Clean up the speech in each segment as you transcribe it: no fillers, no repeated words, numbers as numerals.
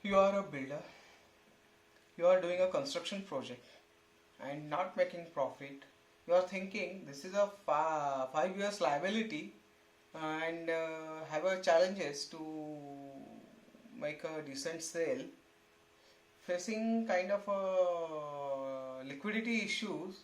You are a builder, you are doing a construction project and not making profit. You are thinking this is a 5 years liability and have a challenges to make a decent sale, facing kind of liquidity issues,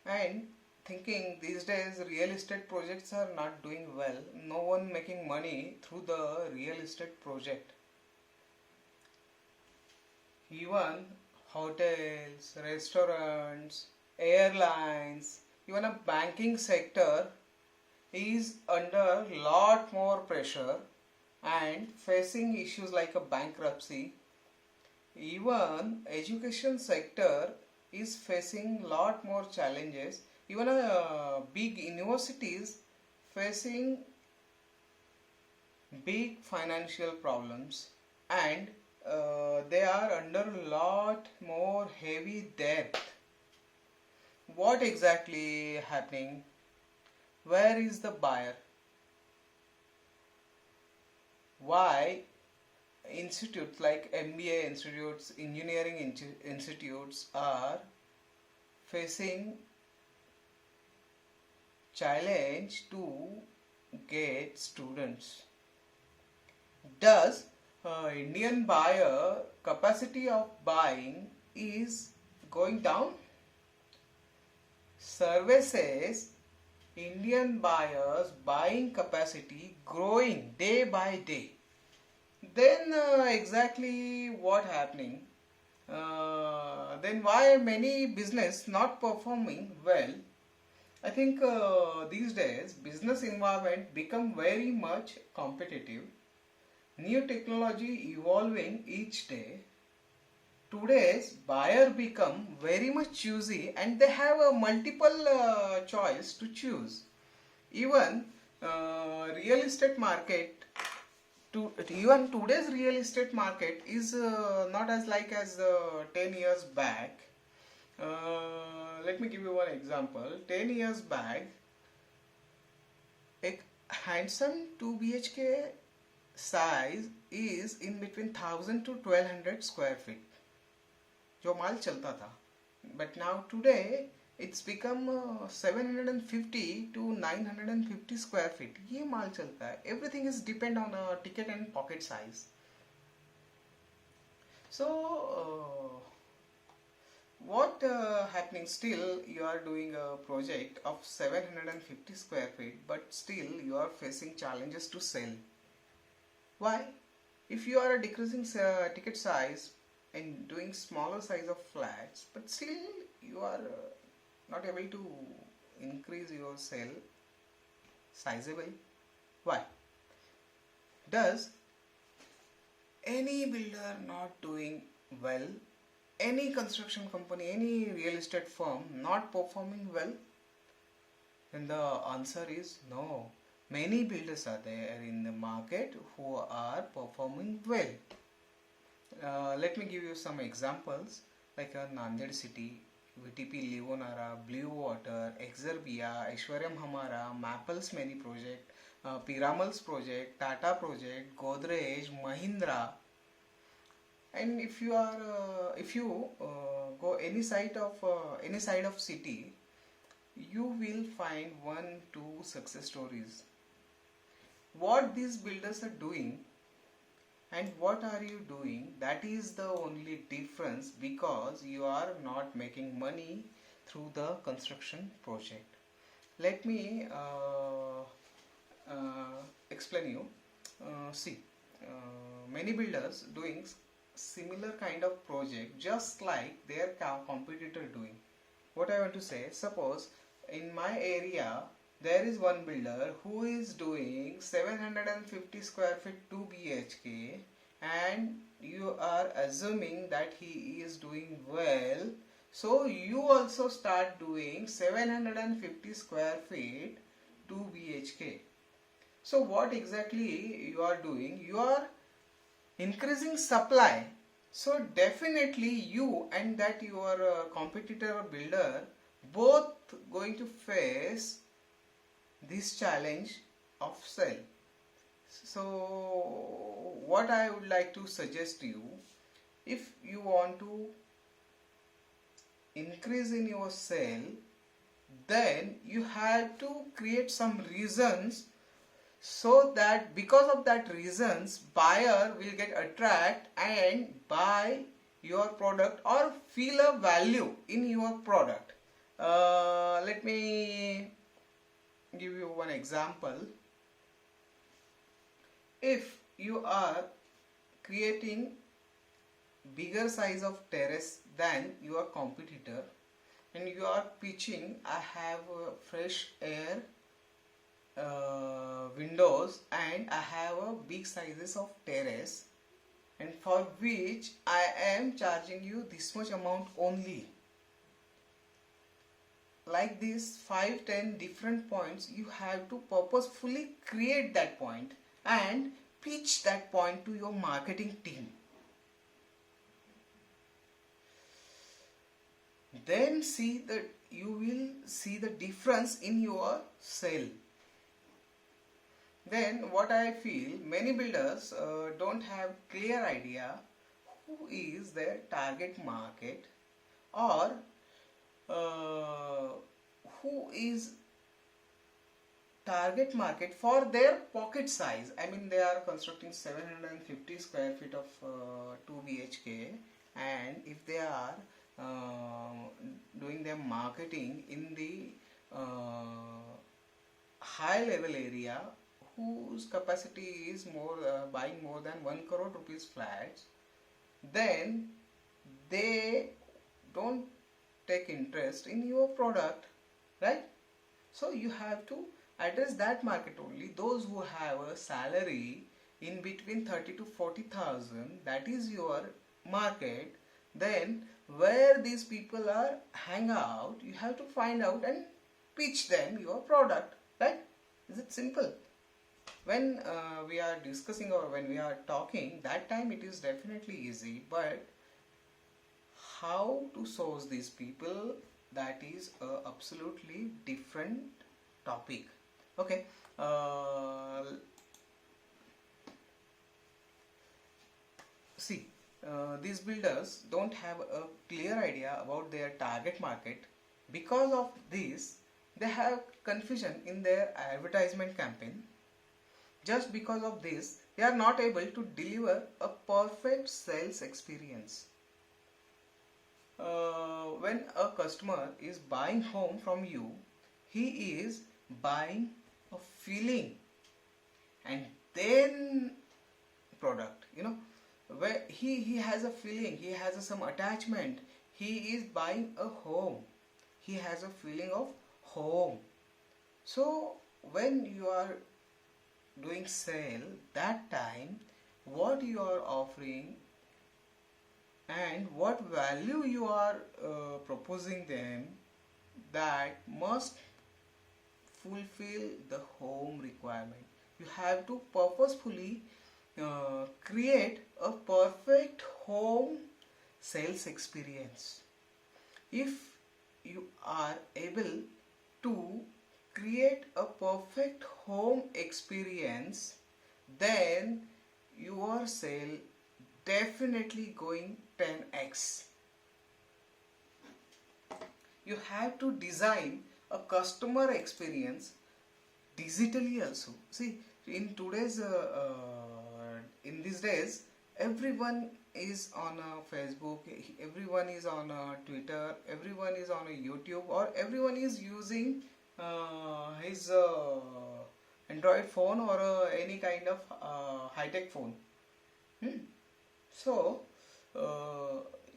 and thinking these days real estate projects are not doing well, no one making money through the real estate project. Even hotels, restaurants, airlines, even a banking sector is under lot more pressure and facing issues like a bankruptcy. Even education sector is facing lot more challenges. Even big universities facing big financial problems, and they are under a lot more heavy debt. What exactly happening? Where is the buyer? Why institutes like MBA institutes, engineering institutes are facing challenge to get students? Does Indian buyer capacity of buying is going down? Survey says Indian buyers buying capacity growing day by day. Then exactly what happening? Then why many business not performing well? I think these days business environment become very much competitive. New technology evolving each day. Today's buyer become very much choosy and they have a multiple choice to choose. Even real estate market even today's real estate market is not as like as 10 years back. Let me give you one example. 10 years back, a handsome 2 BHK size is in between 1000 to 1200 square feet जो माल चलता था. But now today it's become 750 to 950 square feet. ये माल चलता है. Everything is depend on a ticket and pocket size. So what happening? Still you are doing a project of 750 square feet, but still you are facing challenges to sell. Why? If you are decreasing ticket size and doing smaller size of flats, but still you are not able to increase your sale sizable. Why? Does any builder not doing well? Any construction company, any real estate firm not performing well? And the answer is no. Many builders are there in the market who are performing well. Let me give you some examples like Nanded City, VTP Livonara, Blue Water, Exerbia, Aishwaryam Hamara, Maples Many Project, Piramal's Project, Tata Project, Godrej, Mahindra. And if you go any side of city, you will find 1-2 success stories. What these builders are doing and what are you doing, that is the only difference, because you are not making money through the construction project. Let me explain you. See, many builders doing similar kind of project just like their competitor doing. What I want to say, suppose in my area there is one builder who is doing 750 square feet 2 BHK, and you are assuming that he is doing well, so you also start doing 750 square feet 2 BHK. So what exactly you are doing? You are increasing supply. So definitely you and that your competitor or builder both going to face this challenge of sale. So what I would like to suggest you, if you want to increase in your sale, then you have to create some reasons, so that because of that reasons buyer will get attract and buy your product or feel a value in your product. Let me give you one example. If you are creating bigger size of terrace than your competitor and you are pitching, I have fresh air windows and I have a big sizes of terrace, and for which I am charging you this much amount only. Like this 5-10 different points, you have to purposefully create that point and pitch that point to your marketing team. Then see that you will see the difference in your sale. Then what I feel, many builders don't have clear idea who is their target market, or who is target market for their pocket size. I mean, they are constructing 750 square feet of 2 BHK, and if they are doing their marketing in the high level area whose capacity is more buying more than 1 crore rupees flats, then they don't take interest in your product, right? So you have to address that market only, those who have a salary in between 30 to 40,000, that is your market. Then where these people are hang out, you have to find out and pitch them your product, right? Is it simple? When we are discussing or when we are talking, that time it is definitely easy, but how to source these people, that is a absolutely different topic. Okay, see, these builders don't have a clear idea about their target market. Because of this, they have confusion in their advertisement campaign. Just because of this, they are not able to deliver a perfect sales experience. When a customer is buying home from you, he is buying a feeling and then product, where he has a feeling, he has some attachment, he is buying a home, he has a feeling of home. So when you are doing sale, that time what you are offering and what value you are proposing them, that must fulfill the home requirement. You have to purposefully create a perfect home sales experience. If you are able to create a perfect home experience, then your sale definitely going 10x. You have to design a customer experience digitally also. See, in today's in these days, everyone is on Facebook, everyone is on Twitter, everyone is on YouTube, or everyone is using his Android phone or any kind of high-tech phone. So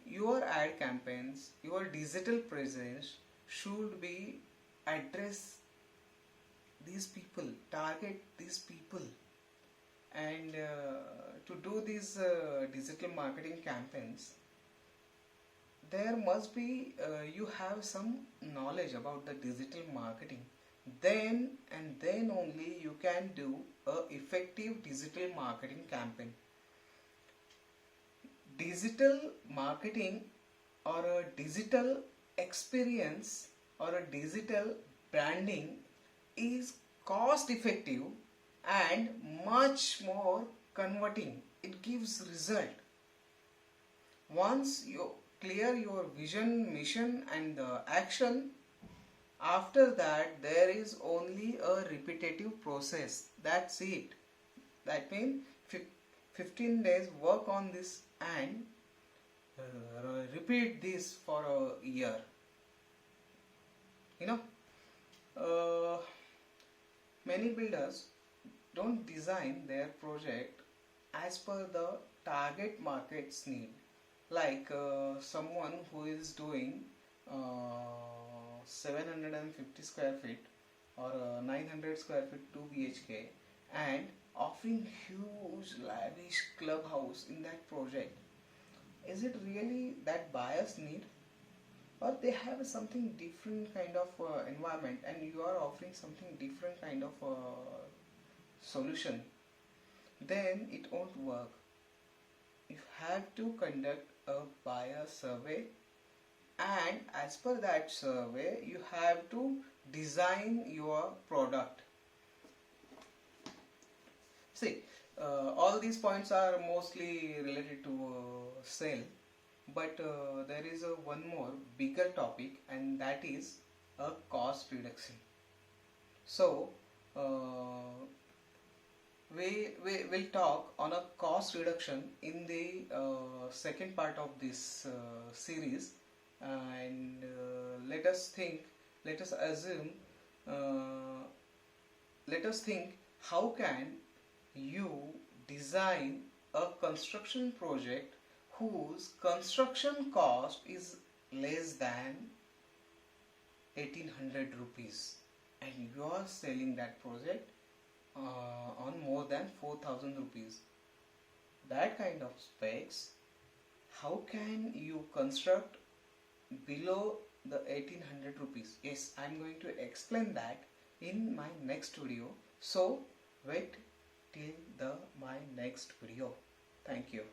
your ad campaigns, your digital presence should be address these people, target these people, and to do these digital marketing campaigns, there must be you have some knowledge about the digital marketing. Then and then only you can do a effective digital marketing campaign. Digital marketing or a digital experience or a digital branding is cost effective and much more converting. It gives result. Once you clear your vision, mission and the action, after that there is only a repetitive process. That's it. That means 15 days work on this and repeat this for a year. You know, many builders don't design their project as per the target market's need. Like someone who is doing 750 square feet or 900 square feet 2 BHK and offering huge lavish clubhouse in that project. Is it really that buyer's need? Or they have something different kind of environment and you are offering something different kind of solution? Then it won't work. You have to conduct a buyer survey, and as per that survey you have to design your product. See, all these points are mostly related to sale, but there is one more bigger topic, and that is a cost reduction. So we will talk on a cost reduction in the second part of this series, and let us assume, let us think how can you design a construction project whose construction cost is less than 1800 rupees and you are selling that project on more than 4000 rupees. That kind of specs, how can you construct below the 1800 rupees? Yes, I am going to explain that in my next video. So wait till my next video. Thank you.